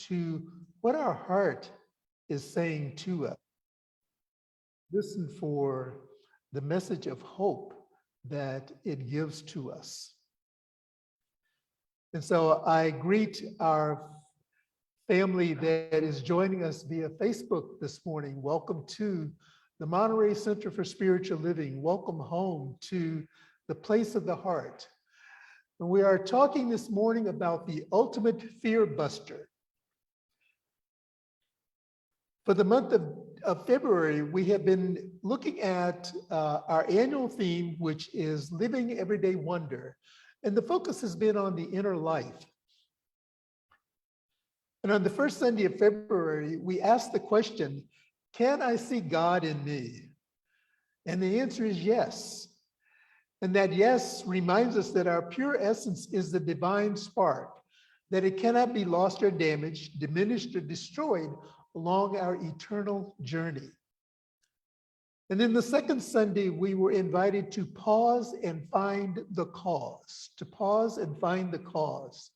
to what our heart is saying to us. Listen for the message of hope that it gives to us. And so I greet our family that is joining us via Facebook this morning. Welcome to the Monterey Center for Spiritual Living. Welcome home to the place of the heart. And we are talking this morning about the ultimate Fearbuster. For the month of February, we have been looking at our annual theme, which is Living Everyday Wonder. And the focus has been on the inner life. And on the first Sunday of February, we asked the question, can I see God in me? And the answer is yes. And that yes reminds us that our pure essence is the divine spark, that it cannot be lost or damaged, diminished or destroyed along our eternal journey. And then the second Sunday, we were invited to pause and find the cause, to pause and find the cause.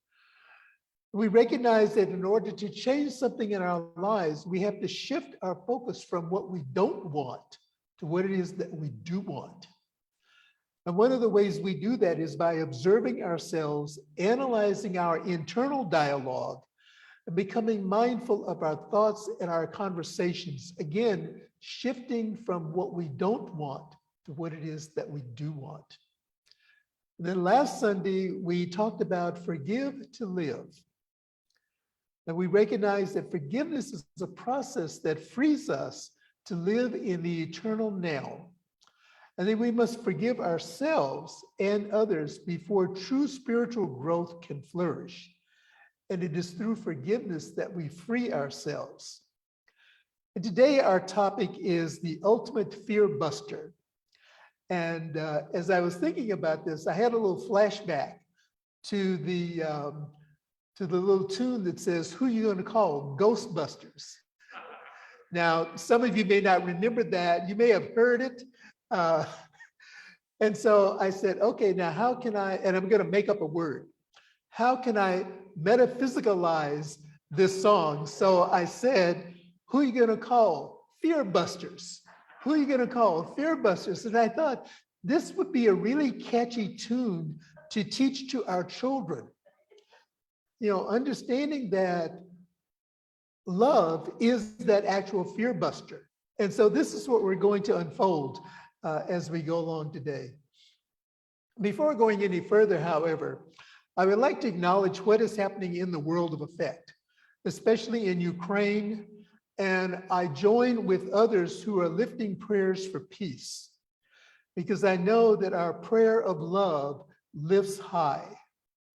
We recognize that in order to change something in our lives, we have to shift our focus from what we don't want to what it is that we do want. And one of the ways we do that is by observing ourselves, analyzing our internal dialogue, and becoming mindful of our thoughts and our conversations. Again, shifting from what we don't want to what it is that we do want. And then last Sunday, we talked about forgive to live. And we recognize that forgiveness is a process that frees us to live in the eternal now. And then we must forgive ourselves and others before true spiritual growth can flourish. And it is through forgiveness that we free ourselves. And today our topic is the ultimate Fearbuster. And as I was thinking about this, I had a little flashback to the little tune that says, "Who you going to call? Ghostbusters." Now, some of you may not remember that. You may have heard it. And so I said, okay, now how can I, and I'm going to make up a word. How can I metaphysicalize this song? So I said, who are you going to call? Fearbusters. Who are you going to call? Fearbusters. And I thought this would be a really catchy tune to teach to our children. You know, understanding that love is that actual fearbuster. And so this is what we're going to unfold as we go along today. Before going any further, however, I would like to acknowledge what is happening in the world of effect, especially in Ukraine. And I join with others who are lifting prayers for peace, because I know that our prayer of love lifts high,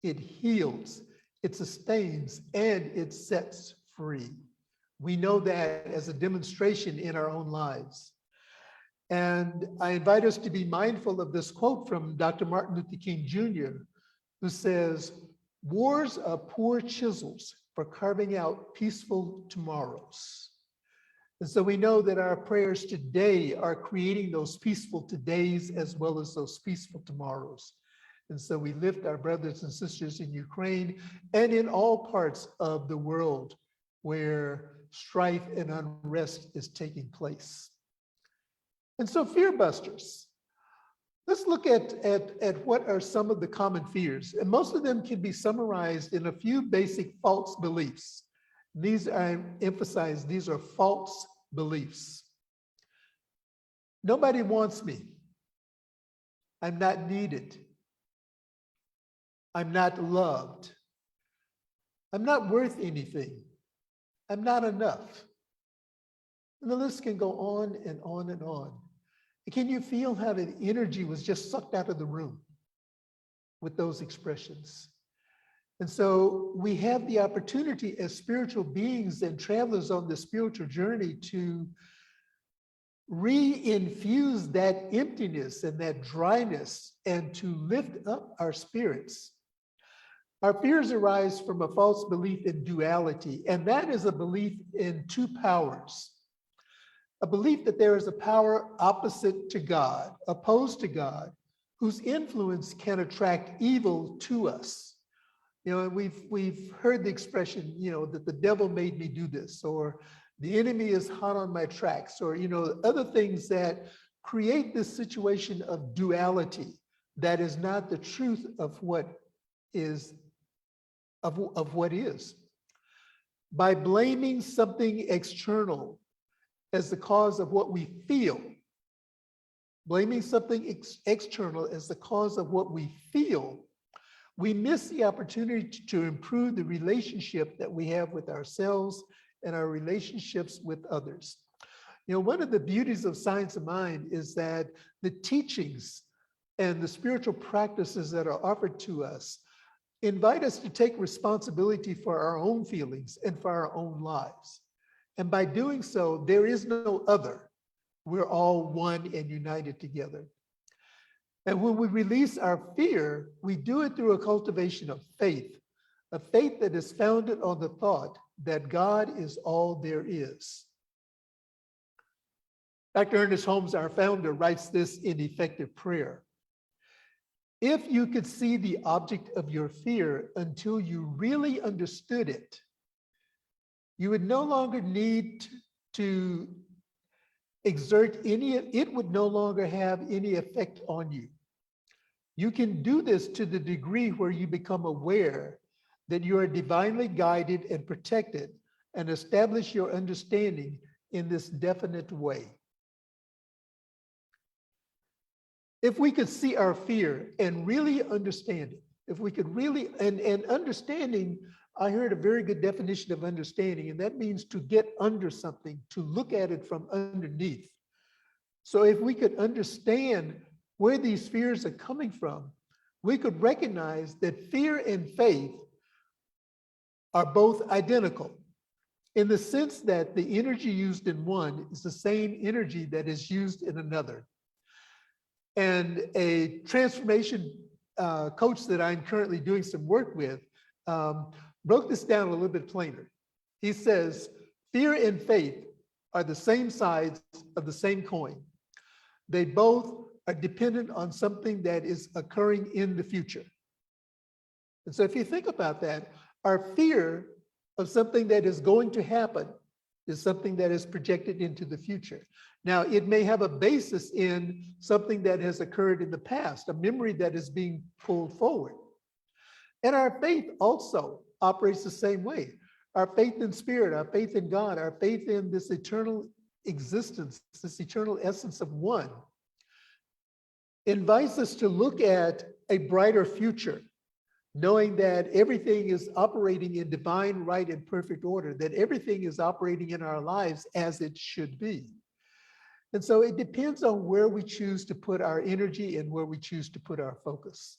it heals, it sustains, and it sets free. We know that as a demonstration in our own lives. And I invite us to be mindful of this quote from Dr. Martin Luther King Jr., who says, "Wars are poor chisels for carving out peaceful tomorrows." And so we know that our prayers today are creating those peaceful todays as well as those peaceful tomorrows. And so we lift our brothers and sisters in Ukraine and in all parts of the world where strife and unrest is taking place. And so fearbusters, let's look at what are some of the common fears. And most of them can be summarized in a few basic false beliefs. These, I emphasize, these are false beliefs. Nobody wants me. I'm not needed. I'm not loved. I'm not worth anything. I'm not enough. And the list can go on and on and on. Can you feel how the energy was just sucked out of the room with those expressions? And so we have the opportunity as spiritual beings and travelers on the spiritual journey to re-infuse that emptiness and that dryness and to lift up our spirits. Our fears arise from a false belief in duality, and that is a belief in two powers. A belief that there is a power opposite to God, opposed to God, whose influence can attract evil to us. You know, and we've heard the expression, you know, that the devil made me do this, or the enemy is hot on my tracks, or, you know, other things that create this situation of duality that is not the truth of what is, of what is. By blaming something external as the cause of what we feel, blaming something external as the cause of what we feel, we miss the opportunity to improve the relationship that we have with ourselves and our relationships with others. You know, one of the beauties of Science of Mind is that the teachings and the spiritual practices that are offered to us invite us to take responsibility for our own feelings and for our own lives. And by doing so, there is no other. We're all one and united together. And when we release our fear, we do it through a cultivation of faith, a faith that is founded on the thought that God is all there is. Dr. Ernest Holmes, our founder, writes this in Effective Prayer. If you could see the object of your fear until you really understood it, you would no longer need to exert any, it would no longer have any effect on you. You can do this to the degree where you become aware that you are divinely guided and protected, and establish your understanding in this definite way. If we could see our fear and really understand it, if we could really, and understanding, I heard a very good definition of understanding, and that means to get under something, to look at it from underneath. So if we could understand where these fears are coming from, we could recognize that fear and faith are both identical in the sense that the energy used in one is the same energy that is used in another. And a transformation coach that I'm currently doing some work with broke this down a little bit plainer. He says, fear and faith are the same sides of the same coin. They both are dependent on something that is occurring in the future. And so if you think about that, our fear of something that is going to happen is something that is projected into the future. Now, it may have a basis in something that has occurred in the past, a memory that is being pulled forward. And our faith also operates the same way. Our faith in spirit, our faith in God, our faith in this eternal existence, this eternal essence of one, invites us to look at a brighter future, knowing that everything is operating in divine right and perfect order, that everything is operating in our lives as it should be. And so it depends on where we choose to put our energy and where we choose to put our focus.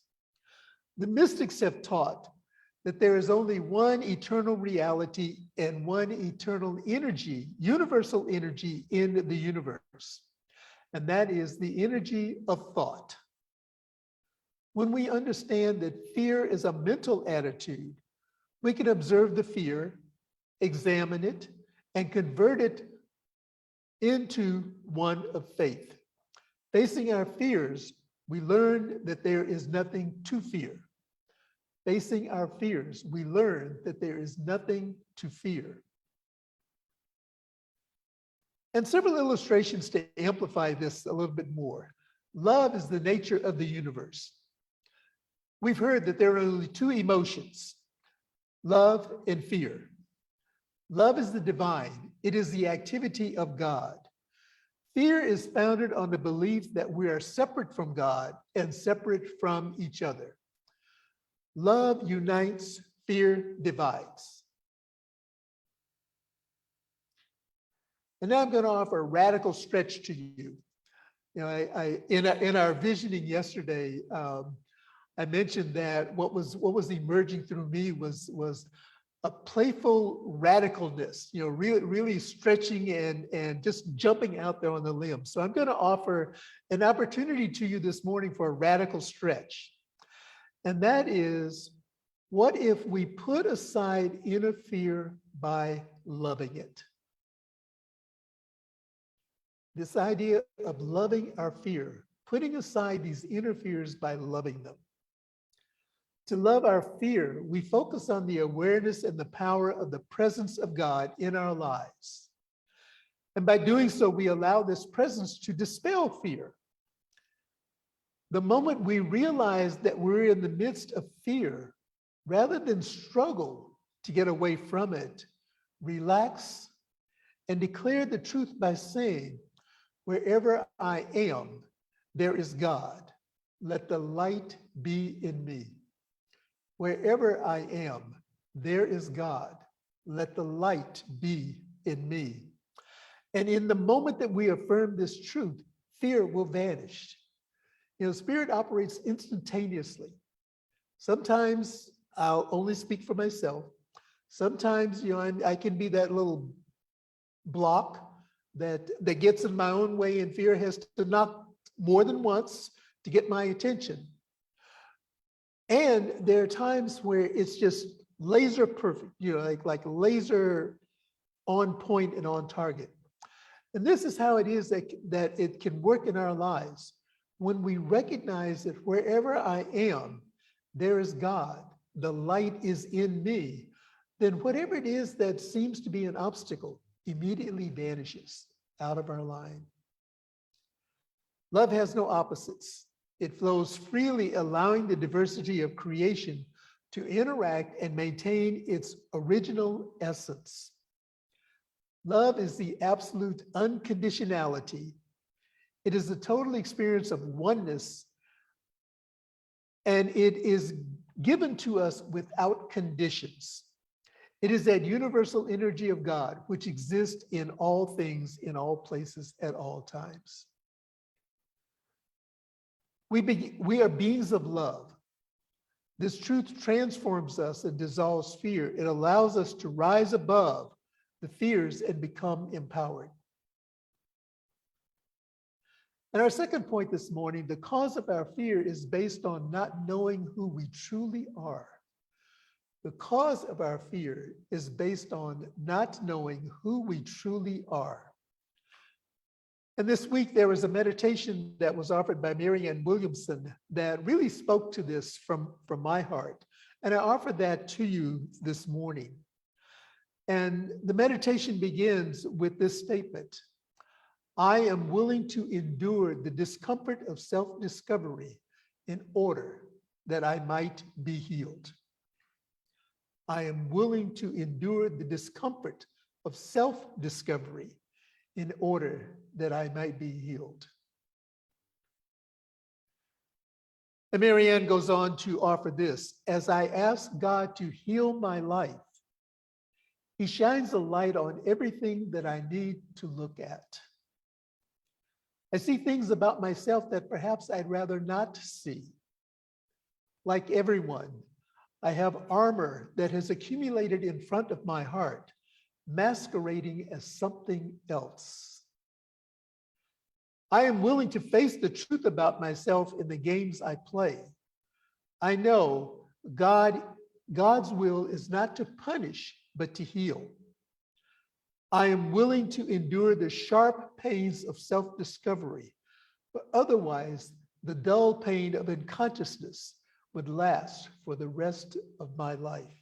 The mystics have taught that there is only one eternal reality and one eternal energy, universal energy in the universe, and that is the energy of thought. When we understand that fear is a mental attitude, we can observe the fear, examine it, and convert it into one of faith. Facing our fears, we learn that there is nothing to fear. Facing our fears, we learn that there is nothing to fear. And several illustrations to amplify this a little bit more. Love is the nature of the universe. We've heard that there are only two emotions, love and fear. Love is the divine. It is the activity of God. Fear is founded on the belief that we are separate from God and separate from each other. Love unites, fear divides. And now I'm going to offer a radical stretch to you. You know, in our visioning yesterday, I mentioned that what was emerging through me was a playful radicalness, you know, really stretching and just jumping out there on the limb. So I'm going to offer an opportunity to you this morning for a radical stretch. And that is, what if we put aside inner fear by loving it? This idea of loving our fear, putting aside these inner fears by loving them. To love our fear, we focus on the awareness and the power of the presence of God in our lives. And by doing so, we allow this presence to dispel fear. The moment we realize that we're in the midst of fear, rather than struggle to get away from it, relax and declare the truth by saying, wherever I am, there is God. Let the light be in me. Wherever I am, there is God. Let the light be in me. And in the moment that we affirm this truth, fear will vanish. You know, spirit operates instantaneously. Sometimes I'll only speak for myself. Sometimes, you know, I can be that little block that gets in my own way, and fear has to knock more than once to get my attention. And there are times where it's just laser perfect, you know, like laser on point and on target. And this is how it is that it can work in our lives. When we recognize that wherever I am, there is God, the light is in me, then whatever it is that seems to be an obstacle immediately vanishes out of our line. Love has no opposites. It flows freely, allowing the diversity of creation to interact and maintain its original essence. Love is the absolute unconditionality. It is the total experience of oneness, and it is given to us without conditions. It is that universal energy of God which exists in all things, in all places, at all times. We are beings of love. This truth transforms us and dissolves fear. It allows us to rise above the fears and become empowered. And our second point this morning, the cause of our fear is based on not knowing who we truly are. The cause of our fear is based on not knowing who we truly are. And this week, there was a meditation that was offered by Marianne Williamson that really spoke to this from my heart. And I offer that to you this morning. And the meditation begins with this statement: I am willing to endure the discomfort of self-discovery in order that I might be healed. I am willing to endure the discomfort of self-discovery in order that I might be healed. And Marianne goes on to offer this: as I ask God to heal my life, He shines a light on everything that I need to look at. I see things about myself that perhaps I'd rather not see. Like everyone, I have armor that has accumulated in front of my heart, masquerading as something else. I am willing to face the truth about myself in the games I play. I know God's will is not to punish, but to heal. I am willing to endure the sharp pains of self-discovery, but otherwise the dull pain of unconsciousness would last for the rest of my life.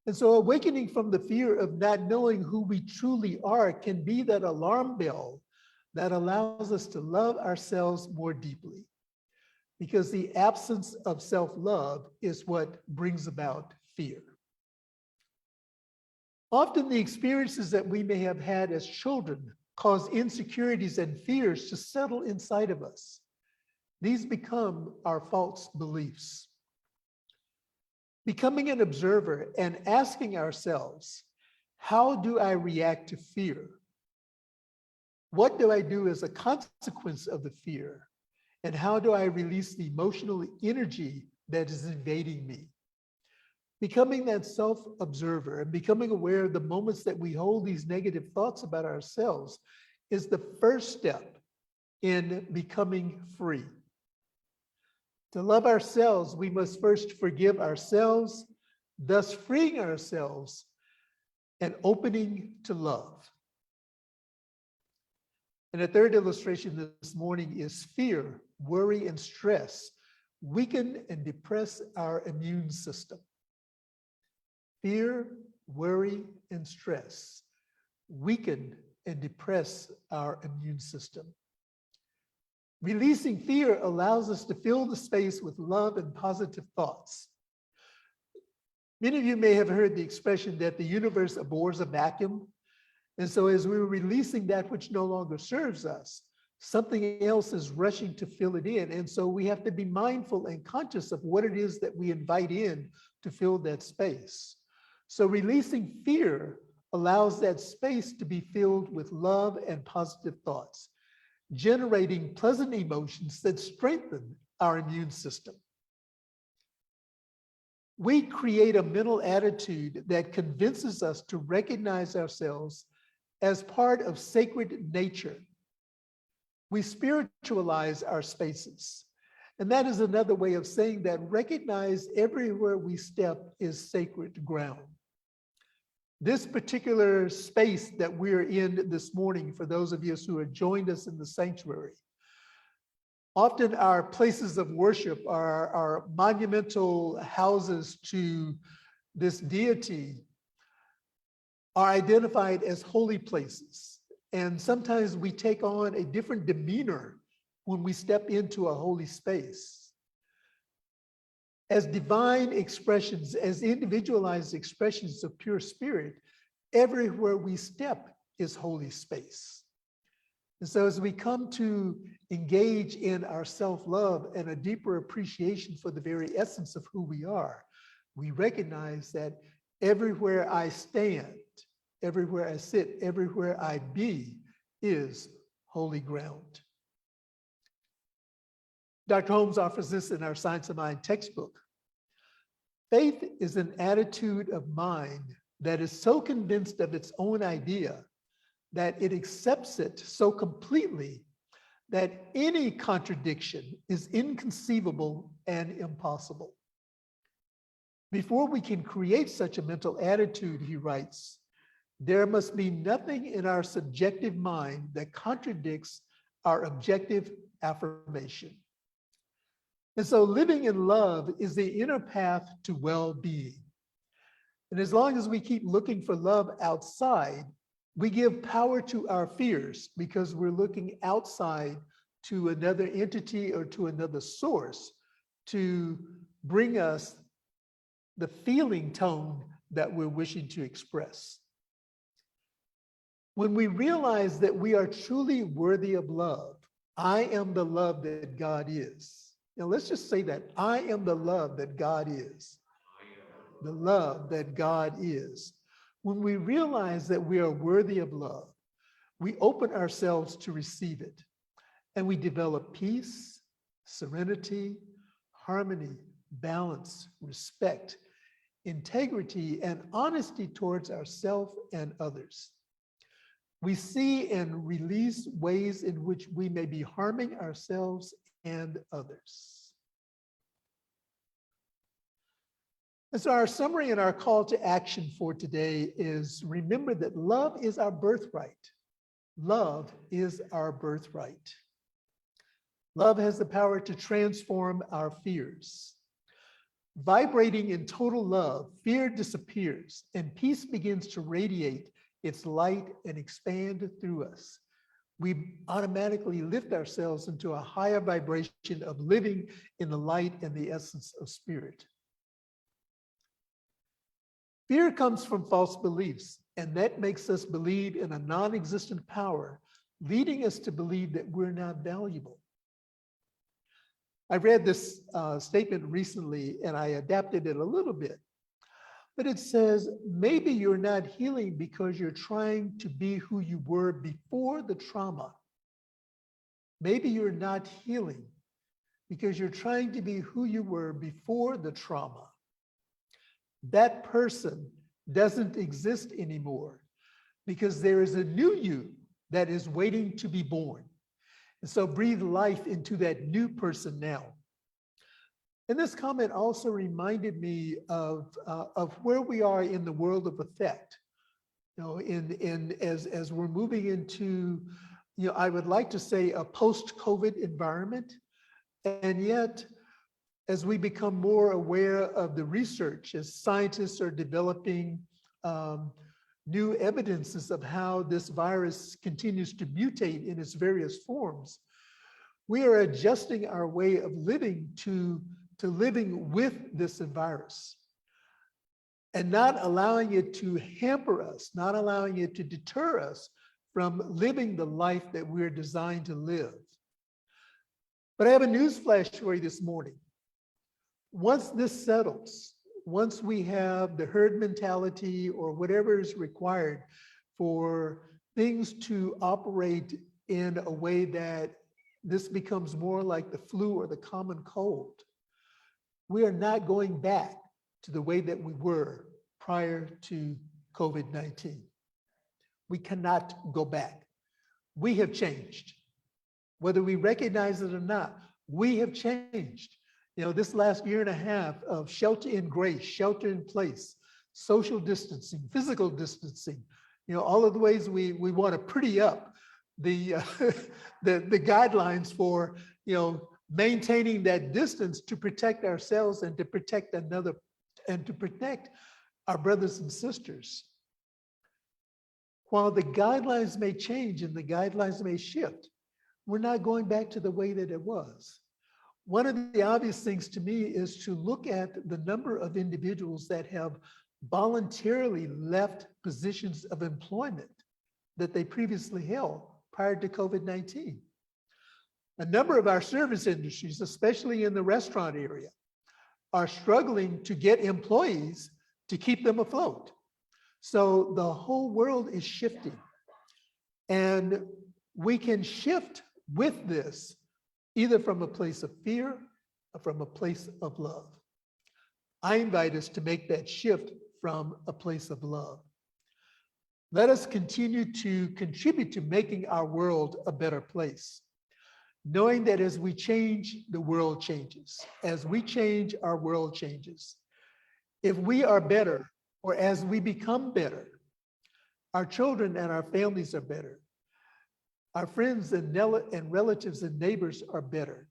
And so awakening from the fear of not knowing who we truly are can be that alarm bell that allows us to love ourselves more deeply, because the absence of self-love is what brings about fear. Often the experiences that we may have had as children cause insecurities and fears to settle inside of us. These become our false beliefs. Becoming an observer and asking ourselves, how do I react to fear? What do I do as a consequence of the fear? And how do I release the emotional energy that is invading me? Becoming that self-observer and becoming aware of the moments that we hold these negative thoughts about ourselves is the first step in becoming free. To love ourselves, we must first forgive ourselves, thus freeing ourselves and opening to love. And the third illustration this morning is fear, worry, and stress weaken and depress our immune system. Fear, worry, and stress weaken and depress our immune system. Releasing fear allows us to fill the space with love and positive thoughts. Many of you may have heard the expression that the universe abhors a vacuum. And so as we're releasing that which no longer serves us, something else is rushing to fill it in. And so we have to be mindful and conscious of what it is that we invite in to fill that space. So releasing fear allows that space to be filled with love and positive thoughts, generating pleasant emotions that strengthen our immune system. We create a mental attitude that convinces us to recognize ourselves as part of sacred nature. We spiritualize our spaces. And that is another way of saying that recognize everywhere we step is sacred ground. This particular space that we're in this morning, for those of you who have joined us in the sanctuary, often our places of worship are monumental houses to this deity, are identified as holy places. And sometimes we take on a different demeanor when we step into a holy space. As divine expressions, as individualized expressions of pure spirit, everywhere we step is holy space. And so as we come to engage in our self-love and a deeper appreciation for the very essence of who we are, we recognize that everywhere I stand, everywhere I sit, everywhere I be is holy ground. Dr. Holmes offers this in our Science of Mind textbook. Faith is an attitude of mind that is so convinced of its own idea that it accepts it so completely that any contradiction is inconceivable and impossible. Before we can create such a mental attitude, he writes, there must be nothing in our subjective mind that contradicts our objective affirmation. And so living in love is the inner path to well-being. And as long as we keep looking for love outside, we give power to our fears because we're looking outside to another entity or to another source to bring us the feeling tone that we're wishing to express. When we realize that we are truly worthy of love, I am the love that God is. Now let's just say that I am the love that God is. The love that God is. When we realize that we are worthy of love, we open ourselves to receive it, and we develop peace, serenity, harmony, balance, respect, integrity, and honesty towards ourselves and others. We see and release ways in which we may be harming ourselves and others. And so our summary and our call to action for today is remember that love is our birthright. Love is our birthright. Love has the power to transform our fears. Vibrating in total love, fear disappears and peace begins to radiate its light and expand through us. We automatically lift ourselves into a higher vibration of living in the light and the essence of spirit. Fear comes from false beliefs, and that makes us believe in a non-existent power, leading us to believe that we're not valuable. I read this statement recently, and I adapted it a little bit. But it says, maybe you're not healing because you're trying to be who you were before the trauma. Maybe you're not healing because you're trying to be who you were before the trauma. That person doesn't exist anymore because there is a new you that is waiting to be born. And so breathe life into that new person now. And this comment also reminded me of where we are in the world of effect. You know, as we're moving into, you know, I would like to say a post-COVID environment, and yet as we become more aware of the research, as scientists are developing new evidences of how this virus continues to mutate in its various forms, we are adjusting our way of living to living with this virus and not allowing it to hamper us, not allowing it to deter us from living the life that we're designed to live. But I have a news flash for you this morning. Once this settles, once we have the herd mentality or whatever is required for things to operate in a way that this becomes more like the flu or the common cold, we are not going back to the way that we were prior to COVID-19. We cannot go back. We have changed. Whether we recognize it or not, we have changed. You know, this last year and a half of shelter in grace, shelter in place, social distancing, physical distancing, you know, all of the ways we want to pretty up the, the guidelines for, you know, maintaining that distance to protect ourselves and to protect another and to protect our brothers and sisters. While the guidelines may change and the guidelines may shift, we're not going back to the way that it was. One of the obvious things to me is to look at the number of individuals that have voluntarily left positions of employment that they previously held prior to COVID-19. A number of our service industries, especially in the restaurant area, are struggling to get employees to keep them afloat. So the whole world is shifting. And we can shift with this either from a place of fear or from a place of love. I invite us to make that shift from a place of love. Let us continue to contribute to making our world a better place, knowing that as we change, the world changes. As we change, our world changes. If we are better, or as we become better, our children and our families are better. Our friends and relatives and neighbors are better.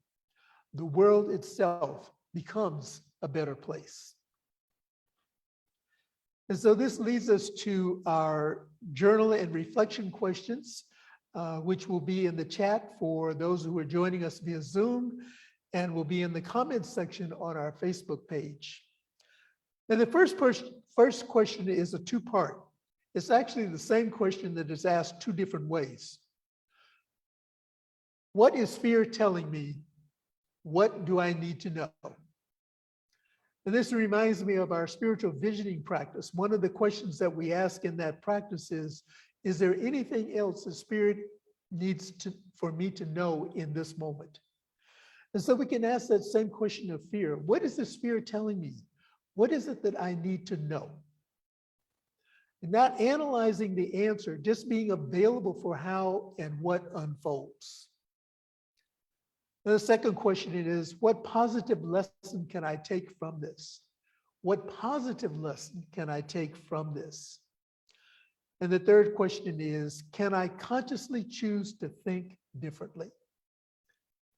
The world itself becomes a better place. And so this leads us to our journal and reflection questions, which will be in the chat for those who are joining us via Zoom, and will be in the comments section on our Facebook page. And the first question is a two-part. It's actually the same question that is asked two different ways. What is fear telling me? What do I need to know? And this reminds me of our spiritual visioning practice. One of the questions that we ask in that practice is there anything else the Spirit needs for me to know in this moment? And so we can ask that same question of fear. What is the Spirit telling me? What is it that I need to know? And not analyzing the answer, just being available for how and what unfolds. And the second question is, what positive lesson can I take from this? What positive lesson can I take from this? And the third question is, can I consciously choose to think differently?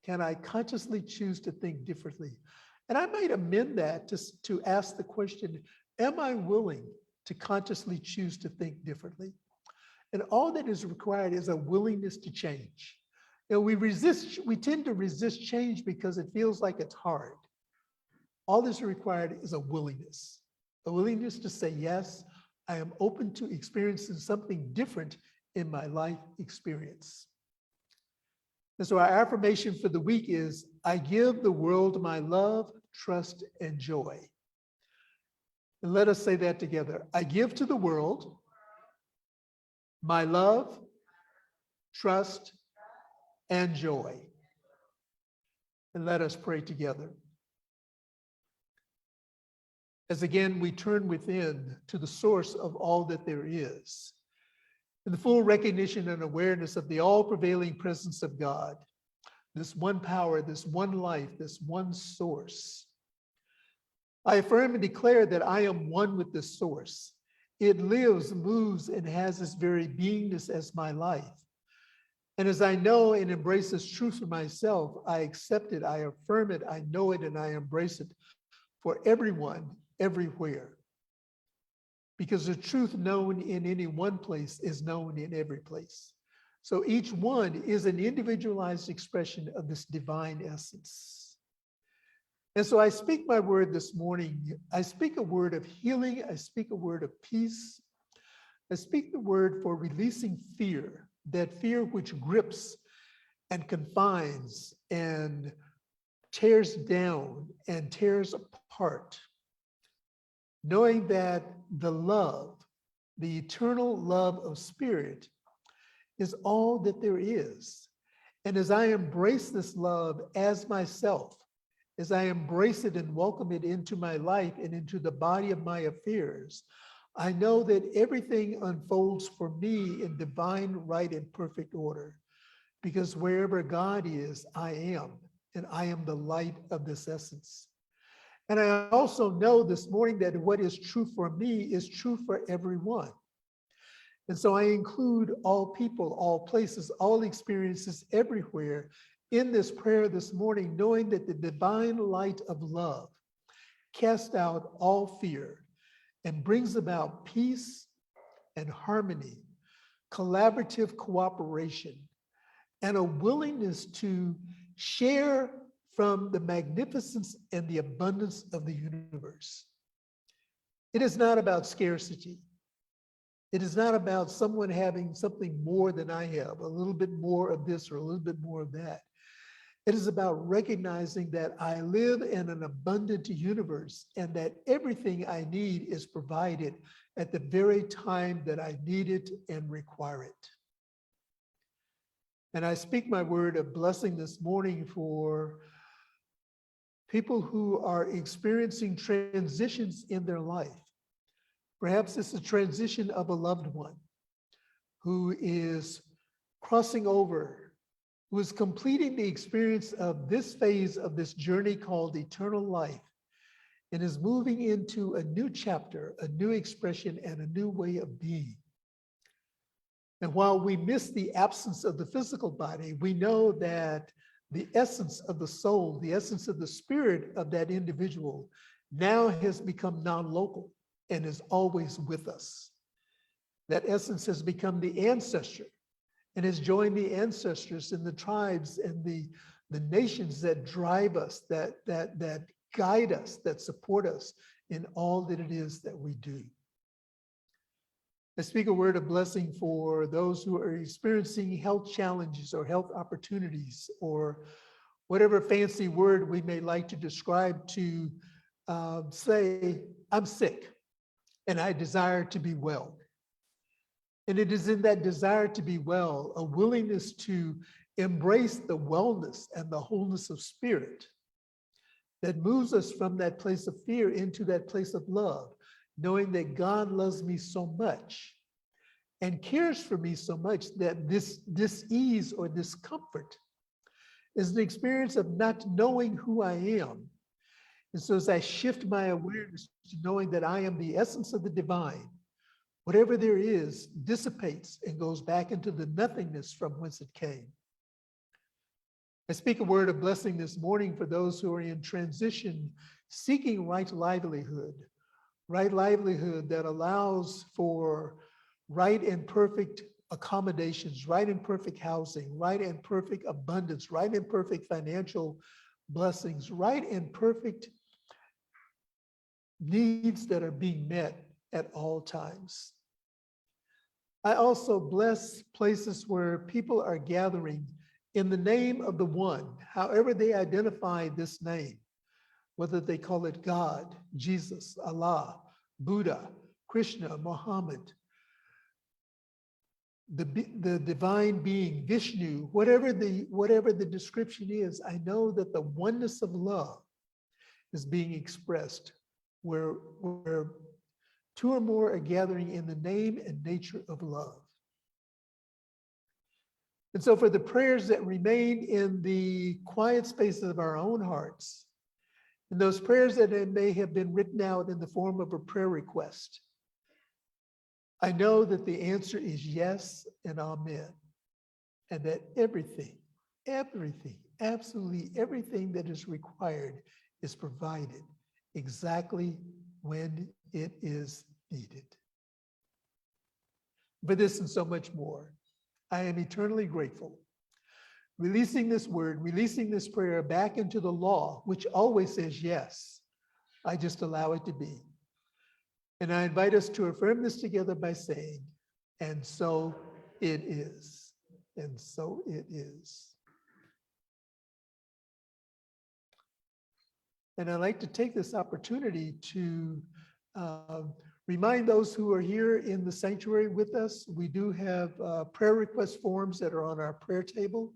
Can I consciously choose to think differently? And I might amend that to ask the question, am I willing to consciously choose to think differently? And all that is required is a willingness to change. You know, we tend to resist change because it feels like it's hard. All that's required is a willingness to say, yes, I am open to experiencing something different in my life experience. And so our affirmation for the week is, I give the world my love, trust, and joy. And let us say that together. I give to the world my love, trust, and joy. And let us pray together. As again, we turn within to the source of all that there is, in the full recognition and awareness of the all-prevailing presence of God, this one power, this one life, this one source. I affirm and declare that I am one with this source. It lives, moves, and has its very beingness as my life. And as I know and embrace this truth for myself, I accept it, I affirm it, I know it, and I embrace it for everyone, everywhere. Because the truth known in any one place is known in every place. So each one is an individualized expression of this divine essence. And so I speak my word this morning. I speak a word of healing. I speak a word of peace. I speak the word for releasing fear, that fear which grips and confines and tears down and tears apart, knowing that the love, the eternal love of spirit, is all that there is. And as I embrace this love as myself, as I embrace it and welcome it into my life and into the body of my affairs, I know that everything unfolds for me in divine, right, and perfect order. Because wherever God is, I am, and I am the light of this essence. And I also know this morning that what is true for me is true for everyone. And so I include all people, all places, all experiences everywhere in this prayer this morning, knowing that the divine light of love casts out all fear and brings about peace and harmony, collaborative cooperation, and a willingness to share from the magnificence and the abundance of the universe. It is not about scarcity. It is not about someone having something more than I have, a little bit more of this or a little bit more of that. It is about recognizing that I live in an abundant universe and that everything I need is provided at the very time that I need it and require it. And I speak my word of blessing this morning for people who are experiencing transitions in their life. Perhaps it's a transition of a loved one who is crossing over, who is completing the experience of this phase of this journey called eternal life and is moving into a new chapter, a new expression, and a new way of being. And while we miss the absence of the physical body, we know that the essence of the soul, the essence of the spirit of that individual now has become non-local and is always with us. That essence has become the ancestor and has joined the ancestors and the tribes and the nations that drive us, that guide us, that support us in all that it is that we do. I speak a word of blessing for those who are experiencing health challenges or health opportunities or whatever fancy word we may like to describe to say, I'm sick and I desire to be well. And it is in that desire to be well, a willingness to embrace the wellness and the wholeness of spirit that moves us from that place of fear into that place of love, knowing that God loves me so much and cares for me so much that this ease or discomfort is the experience of not knowing who I am. And so as I shift my awareness to knowing that I am the essence of the divine, whatever there is dissipates and goes back into the nothingness from whence it came. I speak a word of blessing this morning for those who are in transition, seeking right livelihood that allows for right and perfect accommodations, right and perfect housing, right and perfect abundance, right and perfect financial blessings, right and perfect needs that are being met at all times. I also bless places where people are gathering in the name of the one, however they identify this name, whether they call it God, Jesus, Allah, Buddha, Krishna, Muhammad, the divine being, Vishnu, whatever the description is, I know that the oneness of love is being expressed where two or more are gathering in the name and nature of love. And so for the prayers that remain in the quiet spaces of our own hearts, and those prayers that may have been written out in the form of a prayer request, I know that the answer is yes and amen. and that everything, absolutely everything that is required is provided exactly when it is needed. For this and so much more, I am eternally grateful. Releasing this word, releasing this prayer back into the law, which always says yes, I just allow it to be. And I invite us to affirm this together by saying, and so it is, and so it is. And I'd like to take this opportunity to remind those who are here in the sanctuary with us, we do have prayer request forms that are on our prayer table.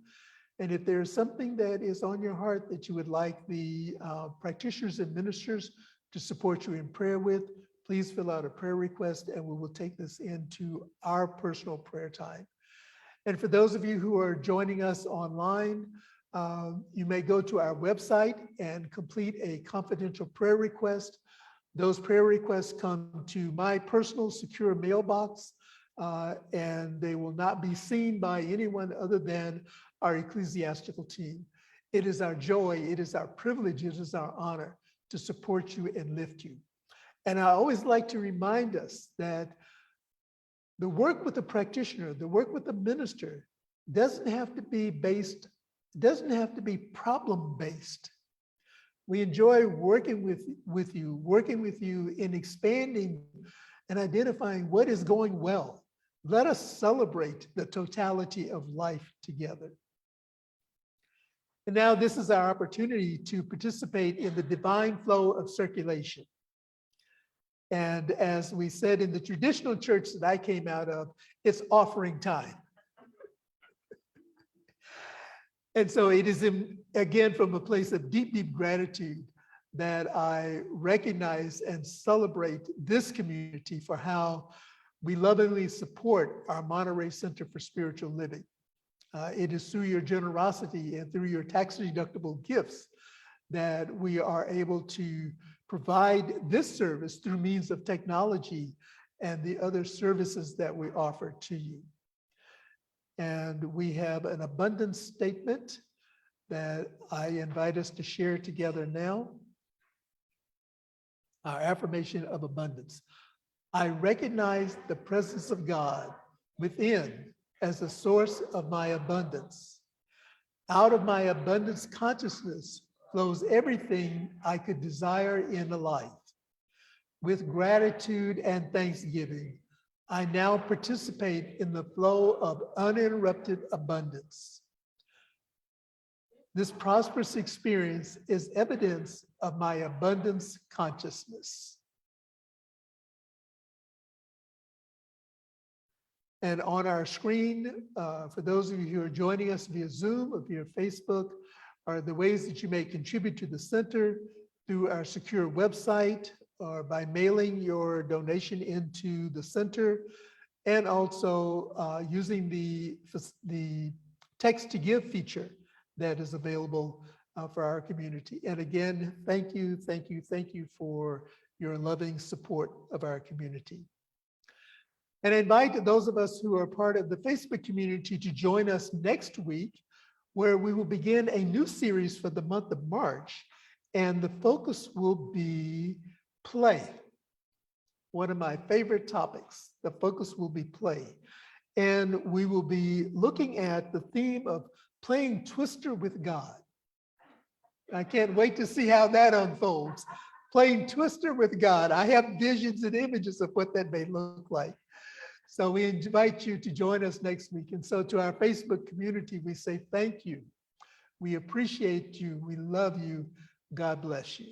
And if there's something that is on your heart that you would like the practitioners and ministers to support you in prayer with, please fill out a prayer request and we will take this into our personal prayer time. And for those of you who are joining us online, you may go to our website and complete a confidential prayer request. Those prayer requests come to my personal secure mailbox, and they will not be seen by anyone other than our ecclesiastical team. It is our joy, it is our privilege, it is our honor to support you and lift you. And I always like to remind us that the work with the practitioner, the work with the minister doesn't have to be problem-based. We enjoy working with you in expanding and identifying what is going well. Let us celebrate the totality of life together. And now this is our opportunity to participate in the divine flow of circulation. And as we said in the traditional church that I came out of, it's offering time. And so it is, again, from a place of deep, deep gratitude that I recognize and celebrate this community for how we lovingly support our Monterey Center for Spiritual Living. It is through your generosity and through your tax-deductible gifts that we are able to provide this service through means of technology and the other services that we offer to you. And we have an abundance statement that I invite us to share together now. Our affirmation of abundance. I recognize the presence of God within as the source of my abundance. Out of my abundance consciousness flows everything I could desire in a life. With gratitude and thanksgiving, I now participate in the flow of uninterrupted abundance. This prosperous experience is evidence of my abundance consciousness. And on our screen, for those of you who are joining us via Zoom or via Facebook, are the ways that you may contribute to the center through our secure website or by mailing your donation into the center, and also using the text to give feature that is available for our community. And again, thank you for your loving support of our community. And I invite those of us who are part of the Facebook community to join us next week, where we will begin a new series for the month of March. And the focus will be play. One of my favorite topics. The focus will be play. And we will be looking at the theme of playing Twister with God. I can't wait to see how that unfolds. Playing Twister with God. I have visions and images of what that may look like. So we invite you to join us next week. And so to our Facebook community, we say thank you. We appreciate you. We love you. God bless you.